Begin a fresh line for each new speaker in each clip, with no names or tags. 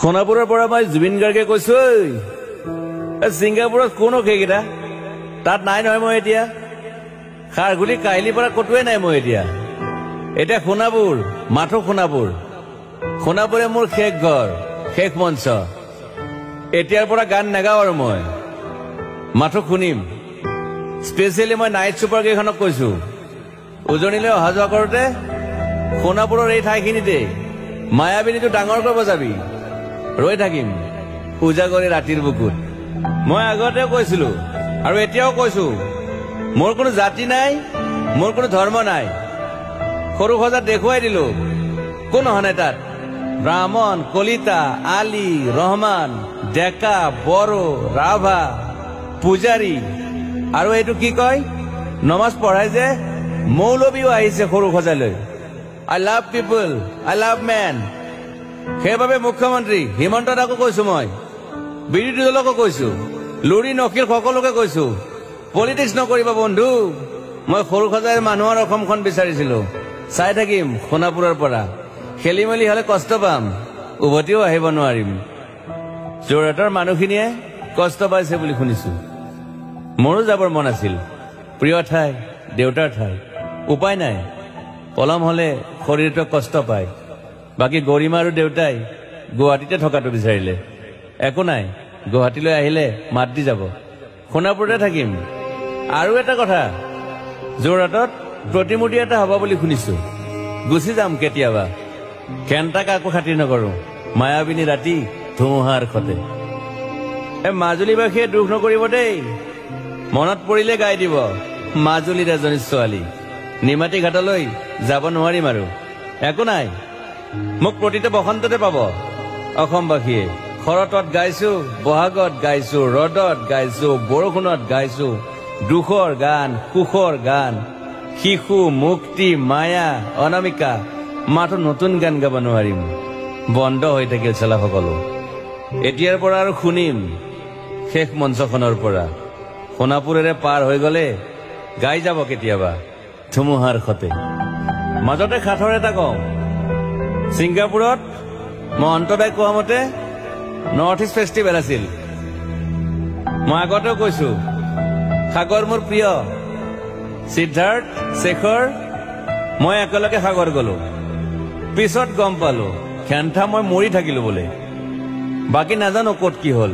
সোনাপুৰৰ পৰা মই জুবিন গাৰ্গে কৈছো ছিংগাপুৰত কোনো সেইকেইটা তাত নাই নহয় মই এতিয়া খাৰগুলি কাহিলীৰ পৰা কতোৱে নাই মই এতিয়া সোণাপুৰ মাথো সোণাপুৰে মোৰ শেষ ঘৰ শেষ মঞ্চ এতিয়াৰ পৰা গান নাগাওঁ আৰু মই মাথো শুনিম স্পেচিয়েলি মই নাইট ছুপাৰ কেইখনক কৈছো উজনিলৈ অহা যোৱা কৰোঁতে সোণাপুৰৰ এই ঠাইখিনিতে মায়াবিনীটো ডাঙৰকৈ বজাবি ৰৈ থাকিম উজাগৰি ৰাতিৰ বুকুত মই আগতেও কৈছিলো আৰু এতিয়াও কৈছো মোৰ কোনো জাতি নাই মোৰ কোনো ধৰ্ম নাই সৰু সজাত দেখুৱাই দিলো কোন হনে তাত ব্ৰাহ্মণ কলিতা আলী ৰহমান ডেকা বড়ো ৰাভা পূজাৰী আৰু এইটো কি কয় নমাজ পঢ়াই যে মৌলবীও আহিছে সৰু সজালৈ I love people I love man সেইবাবে মুখ্যমন্ত্ৰী হিমন্ত দাকো কৈছো মই বিৰোধী দলকো কৈছো লুৰি নকিল সকলোকে কৈছো পলিটিক্স নকৰিবা বন্ধু মই সৰু সজাইৰ মানুহৰ অসমখন বিচাৰিছিলো চাই থাকিম সোণাপুৰৰ পৰা খেলি মেলি হলে কষ্ট পাম উভতিও আহিব নোৱাৰিম যোৰহাটৰ মানুহখিনিয়ে কষ্ট পাইছে বুলি শুনিছো মোৰো যাবৰ মন আছিল প্ৰিয় ঠাই দেউতাৰ ঠাই উপায় নাই পলম হলে শৰীৰটো কষ্ট পায় বাকী গৰিমা আৰু দেউতাই গুৱাহাটীতে থকাটো বিচাৰিলে একো নাই গুৱাহাটীলৈ আহিলে মাত দি যাব সোণাপুৰতে থাকিম আৰু এটা কথা যোৰহাটত প্ৰতিমূৰ্তি এটা হ'ব বুলি শুনিছো গুচি যাম কেতিয়াবা কেণ্টা কাকো খাতিৰ নকৰো মায়াবিনী ৰাতি ধুমুহাৰ খতে মাজুলীবাসীয়ে দুখ নকৰিব দেই মনত পৰিলে গাই দিব মাজুলীৰ এজনী ছোৱালী নিমাতী ঘাটলৈ যাব নোৱাৰিম আৰু একো নাই মোক প্ৰতিটো বসন্ততে পাব অসমবাসীয়ে শৰতত গাইছো বহাগত গাইছো ৰদত গাইছো বৰষুণত গাইছো দুখৰ গান সুখৰ গান শিশু মুক্তি মায়া অনামিকা মাথো নতুন গান গাব নোৱাৰিম বন্ধ হৈ থাকিল চেলা সকলো এতিয়াৰ পৰা আৰু শুনিম শেষ মঞ্চখনৰ পৰা সোণাপুৰেৰে পাৰ হৈ গলে গাই যাব কেতিয়াবা ধুমুহাৰ খতে মাজতে সাঁথৰ এটা কওঁ ছিংগাপুৰত মহন্তদাই কোৱা মতে নৰ্থ ইষ্ট ফেষ্টিভেল আছিল মই আগতেও কৈছো সাগৰ মোৰ প্ৰিয় সিদ্ধাৰ্থ শেখৰ মই একেলগে সাগৰ গলো পিছত গম পালো খেন্থা মই মৰি থাকিলো বোলে বাকী নাজানো ক'ত কি হল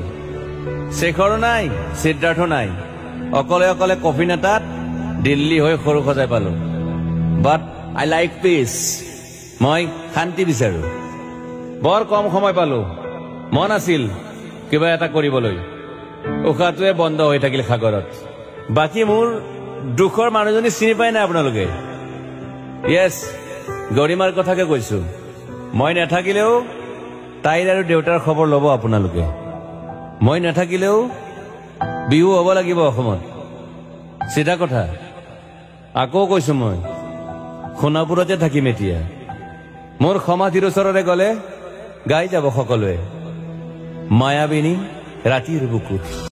শেখৰো নাই সিদ্ধাৰ্থ নাই অকলে অকলে কফি নেতাত দিল্লী হৈ সৰু সজাই পালো বাট আই লাইক পিচ মই শান্তি বিচাৰো বৰ কম সময় পালো মন আছিল কিবা এটা কৰিবলৈ উশাহটোৱে বন্ধ হৈ থাকিল সাগৰত বাকী মোৰ দুখৰ মানুহজনী চিনি পাই নাই আপোনালোকে য়েছ গৰিমাৰ কথাকে কৈছো মই নাথাকিলেও তাইৰ আৰু দেউতাৰ খবৰ ল'ব আপোনালোকে মই নাথাকিলেও বিহু হ'ব লাগিব অসমত চিধা কথা আকৌ কৈছো মই সোণাপুৰতে থাকিম এতিয়া মোৰ সমাধিৰ ওচৰৰে গলে গাই যাব সকলোৱে মায়াবিনী ৰাতিৰ বুকুত